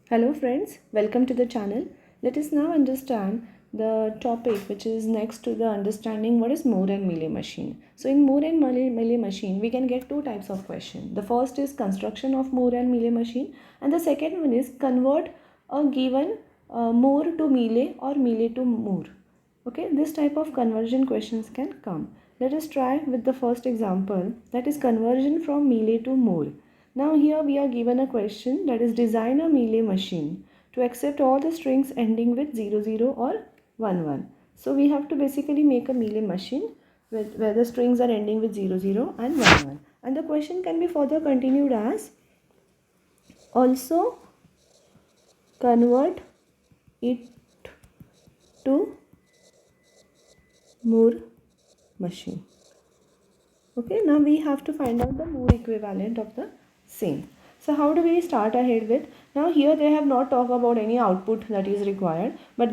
Hello friends, welcome to the channel. Let us now understand the topic which is next to the understanding what is Moore and Mealy machine. So in Moore and Mealy machine we can get two types of question. The first is construction of Moore and Mealy machine and the second one is convert a given Moore to Mealy or Mealy to Moore. Okay, this type of conversion questions can come. Let us try with the first example, that is conversion from Mealy to Moore. Now here we are given a question, that is design a Mealy machine to accept all the strings ending with 00 or 11. So we have to basically make a Mealy machine where the strings are ending with 00 and 11. And the question can be further continued as also convert it to Moore machine. Okay, now we have to find out the Moore equivalent of the same. So how do we start ahead with? Now here they have not talked about any output that is required, but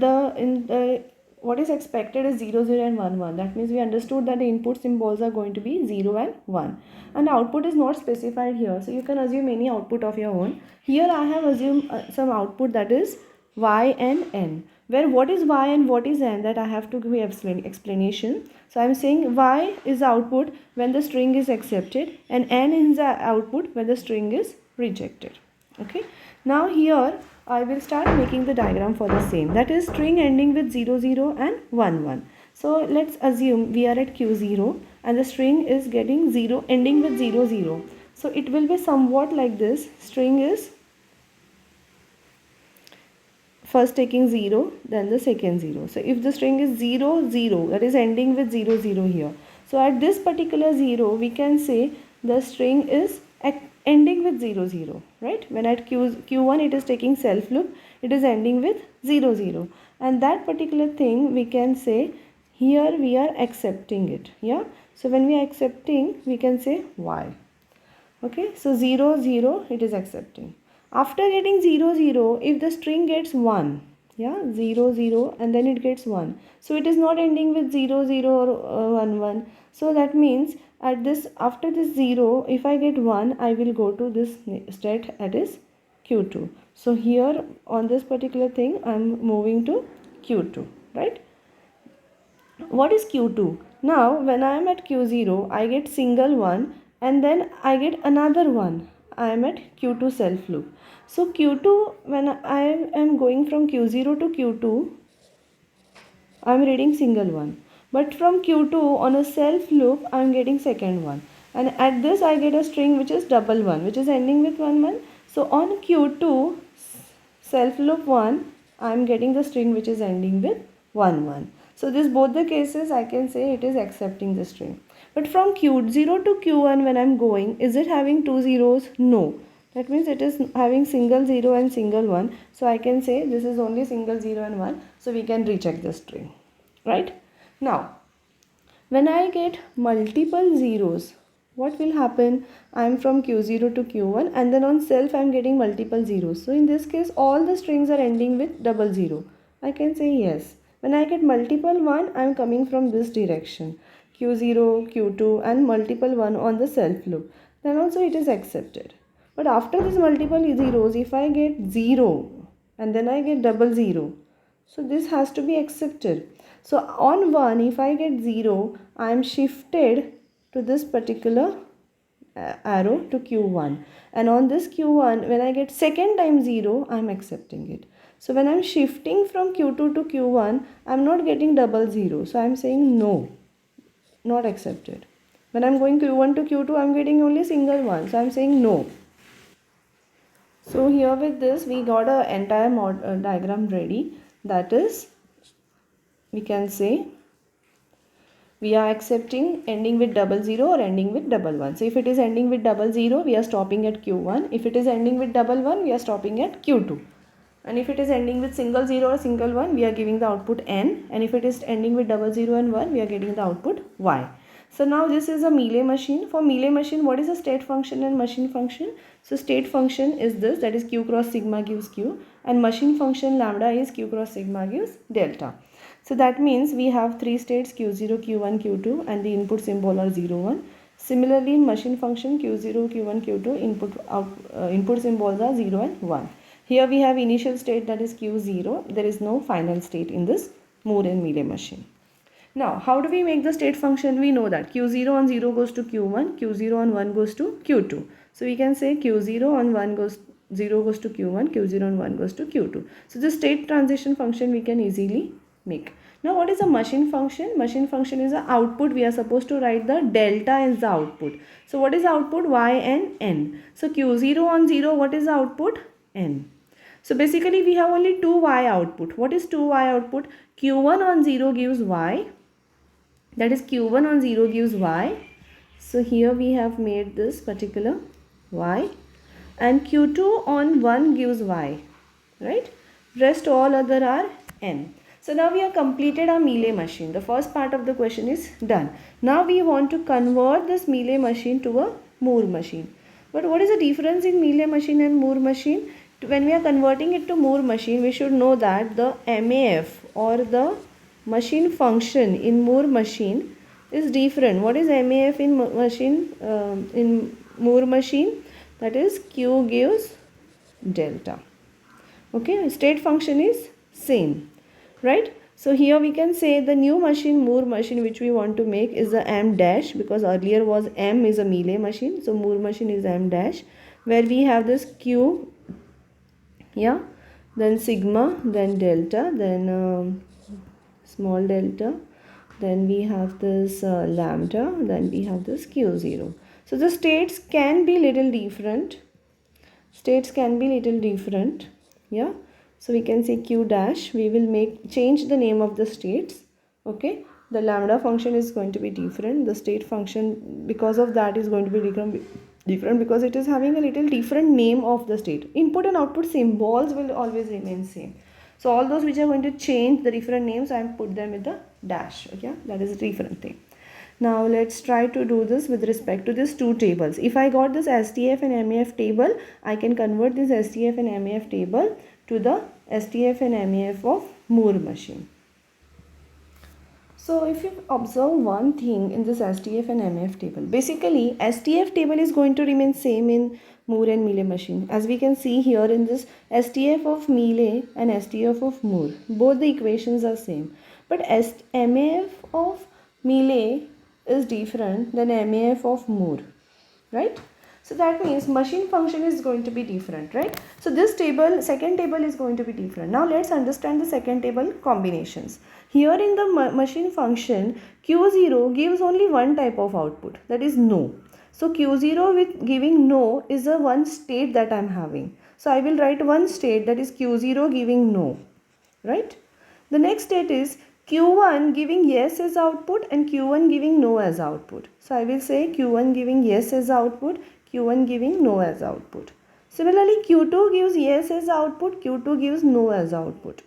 what is expected is 0, 0 and 1, 1. That means we understood that the input symbols are going to be 0 and 1. And the output is not specified here. So you can assume any output of your own. Here I have assumed some output that is y and n. Where what is y and what is n, that I have to give explanation. So I am saying y is the output when the string is accepted and n is the output when the string is rejected. Okay. Now here I will start making the diagram for the same. That is string ending with 0, 0 and 1, 1. So let's assume we are at Q0 and the string is getting 0 ending with 0, 0. So it will be somewhat like this. String is first taking 0, then the second 0. So if the string is 0, 0, that is ending with 0, 0 here. So at this particular 0, we can say the string is ending with 0, 0, right? When at Q1 it is taking self loop, it is ending with 0, 0. And that particular thing we can say here we are accepting it. Yeah. So when we are accepting, we can say y. Okay. So 0, 0, it is accepting. After getting 0, 0, if the string gets 1, yeah, 0, 0 and then it gets 1. So it is not ending with 0, 0 or 1, 1. So that means at this, after this 0, if I get 1, I will go to this state that is Q2. So here on this particular thing, I am moving to Q2, right? What is Q2? Now when I am at Q0, I get single one and then I get another one. I am at Q2 self loop. So Q2, when I am going from Q0 to Q2, I am reading single one. But from Q2 on a self loop, I am getting second one. And at this I get a string which is double one, which is ending with 1, 1. So on Q2 self loop 1, I am getting the string which is ending with 1, 1. So this both the cases I can say it is accepting the string. But from Q0 to Q1 when I am going, is it having two zeros? No. That means it is having single 0 and single 1. So I can say this is only single 0 and 1. So we can recheck the string. Right? Now, when I get multiple zeros, what will happen? I am from Q0 to Q1 and then on self I am getting multiple zeros. So in this case all the strings are ending with double zero. I can say yes. When I get multiple 1, I am coming from this direction. Q0, Q2 and multiple 1 on the self loop. Then also it is accepted. But after this multiple zeros, if I get 0 and then I get double 0, so this has to be accepted. So on 1, if I get 0, I am shifted to this particular arrow to Q1. And on this Q1, when I get second time 0, I am accepting it. So when I am shifting from Q2 to Q1, I am not getting double 0. So I am saying no, not accepted. When I am going Q1 to Q2, I am getting only single one. So I am saying no. So here with this, we got an entire diagram ready. That is, we can say we are accepting ending with double zero or ending with double one. So if it is ending with double zero, we are stopping at Q1. If it is ending with double one, we are stopping at Q2. And if it is ending with single zero or single one, we are giving the output N. And if it is ending with double zero and 1, we are getting the output Y. So now this is a Mealy machine. For Mealy machine, what is the state function and machine function? So state function is this, that is Q cross sigma gives Q, and machine function lambda is Q cross sigma gives delta. So that means we have three states Q0, Q1, Q2 and the input symbol are 0, 1. Similarly in machine function Q0, Q1, Q2 input symbols are 0 and 1. Here we have initial state, that is Q0. There is no final state in this Moore and Melay machine. Now, how do we make the state function? We know that Q0 on 0 goes to Q1, Q0 on 1 goes to Q2. So we can say Q0 on 1 goes 0 goes to Q1, Q0 on 1 goes to Q2. So the state transition function we can easily make. Now what is a machine function? Machine function is the output. We are supposed to write the delta as the output. So what is the output? Y and N. So Q0 on 0, what is the output? N. So basically we have only 2y output. What is 2y output? Q1 on 0 gives y. That is Q1 on 0 gives y. So here we have made this particular y. And Q2 on 1 gives y. Right? Rest all other are n. So now we have completed our Melay machine. The first part of the question is done. Now we want to convert this Melay machine to a Moore machine. But what is the difference in Melay machine and Moore machine? When we are converting it to Moore machine, we should know that the MAF or the machine function in Moore machine is different. What is MAF in machine in Moore machine? That is Q gives delta. Okay, state function is same, right? So here we can say the new machine, Moore machine, which we want to make is the M dash, because earlier was M is a Melay machine. So Moore machine is M dash, where we have this Q, yeah, then sigma, then delta, then small delta, then we have this lambda, then we have this Q0. So the states can be little different. States can be little different. Yeah. So we can say Q dash. We will change the name of the states. Okay. The lambda function is going to be different. The state function, because of that, is going to be different because it is having a little different name of the state. Input and output symbols will always remain same. So all those which are going to change the different names, I put them with the dash. Okay, that is a different thing. Now let's try to do this with respect to these two tables. If I got this STF and MAF table, I can convert this STF and MAF table to the STF and MAF of Moore machine. So if you observe one thing in this STF and MAF table, basically STF table is going to remain same in Moore and Melay machine. As we can see here in this STF of Melay and STF of Moore, both the equations are same. But MAF of Melay is different than MAF of Moore, right? So that means machine function is going to be different, right? So this table, second table is going to be different. Now let's understand the second table combinations. Here in the machine function, Q0 gives only one type of output, that is no. So Q0 with giving no is the one state that I am having. So I will write one state, that is Q0 giving no, right? The next state is Q1 giving yes as output and Q1 giving no as output. So I will say Q1 giving yes as output, Q1 giving no as output. Similarly, Q2 gives yes as output, Q2 gives no as output.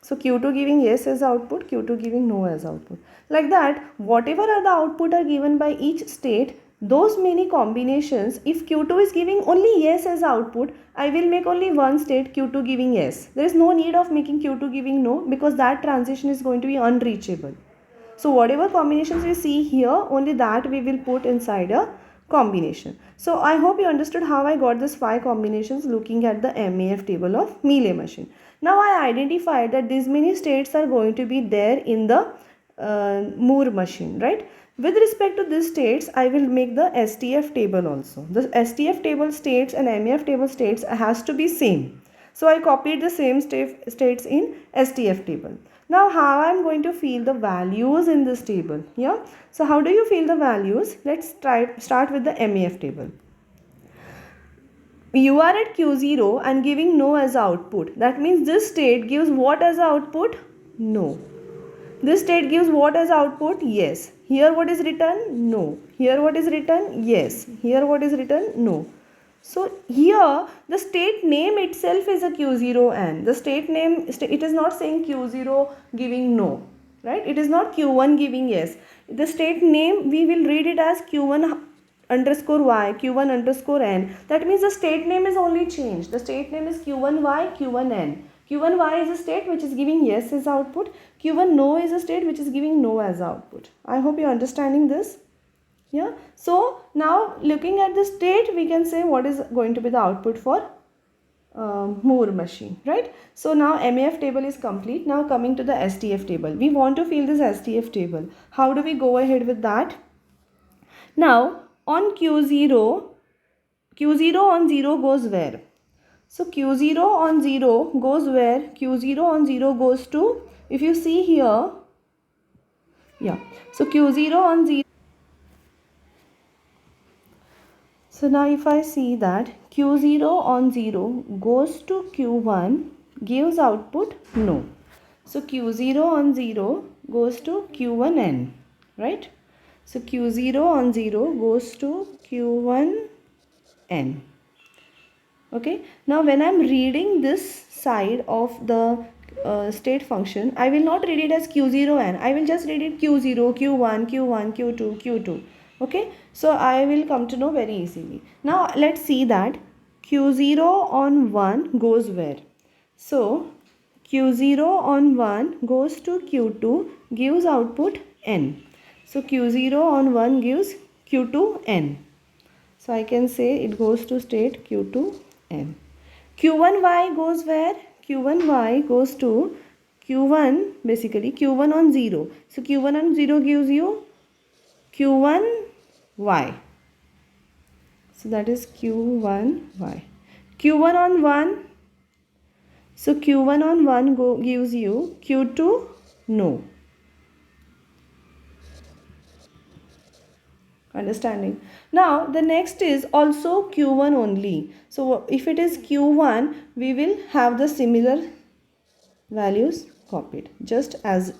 So Q2 giving yes as output, Q2 giving no as output. Like that, whatever are the output are given by each state, those many combinations, if Q2 is giving only yes as output, I will make only one state, Q2 giving yes. There is no need of making Q2 giving no, because that transition is going to be unreachable. So whatever combinations we see here, only that we will put inside a combination. So I hope you understood how I got this 5 combinations looking at the MAF table of Melay machine. Now I identified that these many states are going to be there in the Moore machine, right? With respect to these states, I will make the STF table also. The STF table states and MAF table states has to be same. So I copied the same states in STF table. Now how I am going to fill the values in this table? Yeah. So how do you fill the values? Let's start with the MAF table. You are at Q0 and giving no as output. That means this state gives what as output? No. This state gives what as output? Yes. Here what is written? No. Here what is written? Yes. Here what is written? No. So here the state name itself is a Q0N. The state name, it is not saying Q0 giving no, right? It is not Q1 giving yes. The state name we will read it as Q1 underscore y, Q1 underscore n. That means the state name is only changed. The state name is Q1y, Q1n. Q1y is a state which is giving yes as output. Q1 no is a state which is giving no as output. I hope you are understanding this. Yeah. So now looking at the state, we can say what is going to be the output for Moore machine, right? So now MAF table is complete. Now coming to the STF table. We want to fill this STF table. How do we go ahead with that? Now on Q0 on 0 goes where? So Q0 on 0 goes where? Q0 on 0 goes to, if you see here, yeah. So Q0 on 0. So now if I see that Q0 on 0 goes to Q1 gives output no. So Q0 on 0 goes to Q1N, right? So Q0 on 0 goes to Q1N. Okay, now when I'm reading this side of the state function, I will not read it as q0n, I will just read it q0, q1, q1, q2, q2. Okay, so I will come to know very easily. Now let's see that q0 on 1 goes where. So q0 on 1 goes to q2, gives output n. So q0 on 1 gives q2n. So I can say it goes to state Q2n. Q1y goes where? Q1y goes to Q1, basically Q1 on 0. So Q1 on 0 gives you Q1y. So that is Q1y. Q1 on 1. So Q1 on 1 gives you Q2 no. Understanding. Now the next is also Q1 only. So if it is Q1, we will have the similar values copied just as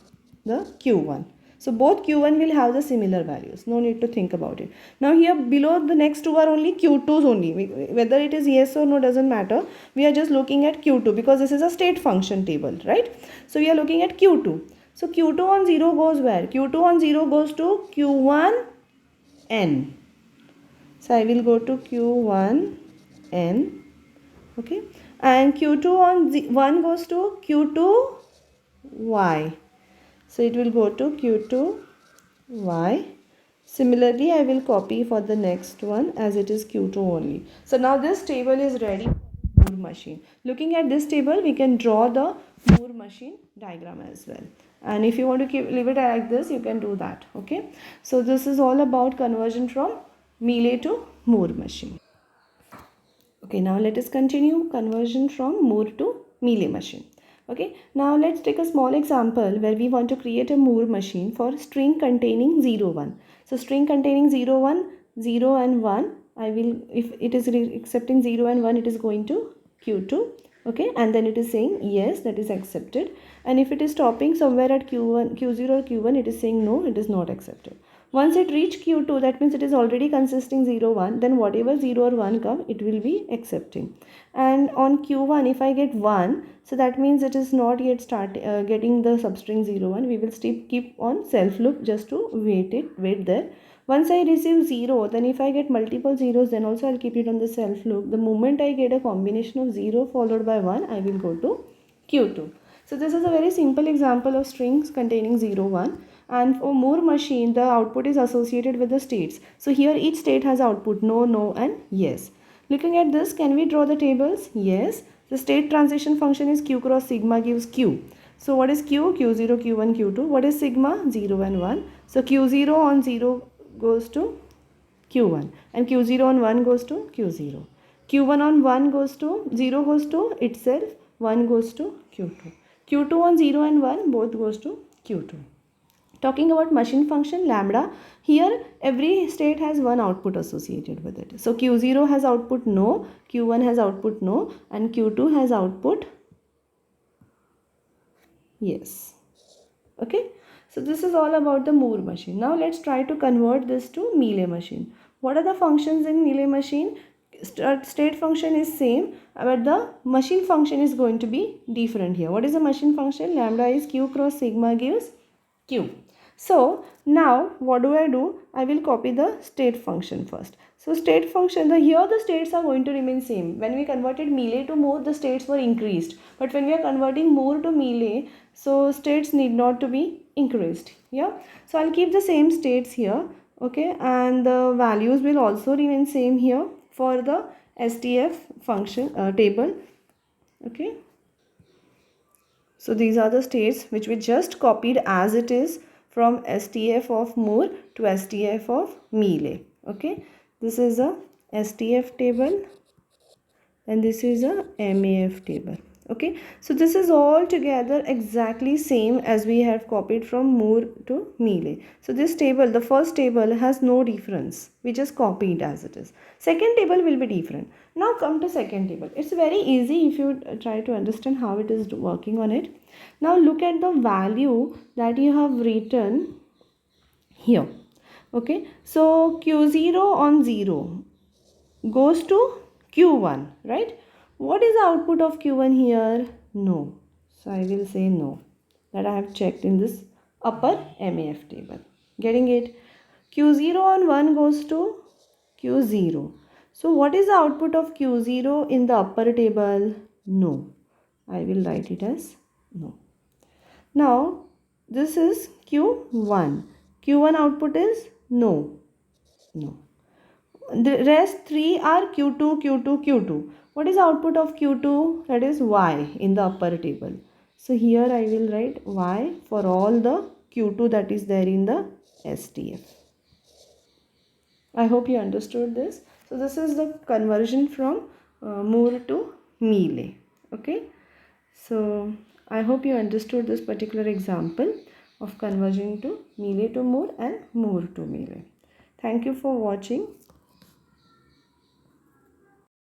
the Q1. So both Q1 will have the similar values. No need to think about it. Now here below the next two are only Q2s only. Whether it is yes or no doesn't matter. We are just looking at Q2 because this is a state function table, right? So we are looking at Q2. So Q2 on 0 goes where? Q2 on 0 goes to Q1 N. So I will go to Q1 N. Okay. And Q2 on 1 goes to Q2 Y. So it will go to Q2 Y. Similarly, I will copy for the next one as it is Q2 only. So now this table is ready for Moore machine. Looking at this table, we can draw the Moore machine diagram as well. And if you want to leave it like this, you can do that. Okay. So this is all about conversion from melay to Moore machine. Okay, now let us continue conversion from Moore to melay machine. Okay, now let's take a small example where we want to create a Moore machine for string containing 0, 1. So string containing 0, 1, 0 and 1, I will, if it is accepting 0 and 1, it is going to Q2. Okay, and then it is saying yes, that is accepted. And if it is stopping somewhere at Q1, Q0 or Q1, it is saying no, it is not accepted. Once it reach Q2, that means it is already consisting 0, 1, then whatever 0 or 1 come, it will be accepting. And on Q1, if I get 1, so that means it is not yet getting the substring 0, 1. We will still keep on self loop just to wait there. Once I receive 0, then if I get multiple zeros, then also I'll keep it on the self loop. The moment I get a combination of 0 followed by 1, I will go to Q2. So this is a very simple example of strings containing 0, 1. And for Moore machine, the output is associated with the states. So here each state has output no, no and yes. Looking at this, can we draw the tables? Yes. The state transition function is Q cross sigma gives Q. So what is Q? Q0, Q1, Q2. What is sigma? 0 and 1. So Q0 on 0 goes to Q1 and Q0 on 1 goes to Q0. Q1 on 1 goes to 0 goes to itself, 1 goes to Q2. Q2 on 0 and 1 both goes to Q2. Talking about machine function lambda, here every state has one output associated with it. So Q0 has output no, Q1 has output no and Q2 has output yes. Okay, so this is all about the Moore machine. Now let's try to convert this to melay machine. What are the functions in melay machine? State function is same, but the machine function is going to be different here. What is the machine function? Lambda is Q cross sigma gives Q. So now what do? I will copy the state function first. So state function, here the states are going to remain same. When we converted melay to Moore, the states were increased. But when we are converting Moore to melay, so states need not to be increased. Yeah. So I'll keep the same states here. Okay. And the values will also remain same here for the STF function table. Okay. So these are the states which we just copied as it is from STF of Moore to STF of Melay. Okay. This is a STF table and this is a MAF table. Okay, so this is all together exactly same as we have copied from Moore to Melay. So this table, the first table has no difference. We just copied as it is. Second table will be different. Now come to second table. It's very easy if you try to understand how it is working on it. Now look at the value that you have written here. Okay, so Q0 on 0 goes to Q1, right? What is the output of Q1 here? No. So I will say no. That I have checked in this upper MAF table. Getting it? Q0 on 1 goes to Q0. So what is the output of Q0 in the upper table? No. I will write it as no. Now this is Q1. Q1 output is no. No. The rest three are Q2, Q2, Q2. What is output of Q2? That is Y in the upper table. So here I will write Y for all the Q2 that is there in the STF. I hope you understood this. So this is the conversion from Moore to Melay. Okay. So I hope you understood this particular example of conversion to Melay to Moore and Moore to Melay. Thank you for watching.